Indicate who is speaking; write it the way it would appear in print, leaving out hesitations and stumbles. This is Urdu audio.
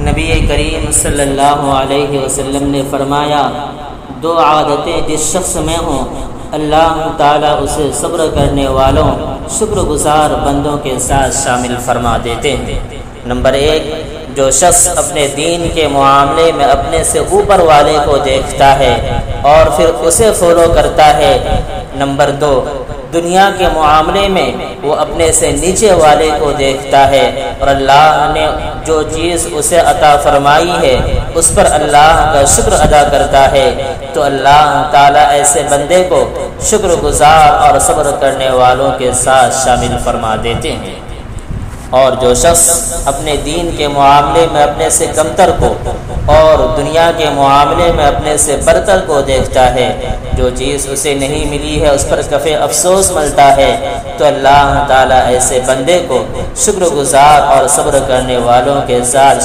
Speaker 1: نبی کریم صلی اللہ علیہ وسلم نے فرمایا، دو عادتیں جس شخص میں ہوں اللہ تعالیٰ اسے صبر کرنے والوں شکر گزار بندوں کے ساتھ شامل فرما دیتے ہیں۔ نمبر 1، جو شخص اپنے دین کے معاملے میں اپنے سے اوپر والے کو دیکھتا ہے اور پھر اسے فالو کرتا ہے۔ نمبر 2، دنیا کے معاملے میں وہ اپنے سے نیچے والے کو دیکھتا ہے اور اللہ نے جو چیز اسے عطا فرمائی ہے اس پر اللہ کا شکر ادا کرتا ہے، تو اللہ تعالیٰ ایسے بندے کو شکر گزار اور صبر کرنے والوں کے ساتھ شامل فرما دیتے ہیں۔ اور جو شخص اپنے دین کے معاملے میں اپنے سے کمتر کو اور دنیا کے معاملے میں اپنے سے برتر کو دیکھتا ہے، جو چیز اسے نہیں ملی ہے اس پر کفِ افسوس ملتا ہے، تو اللہ تعالیٰ ایسے بندے کو شکر گزار اور صبر کرنے والوں کے ساتھ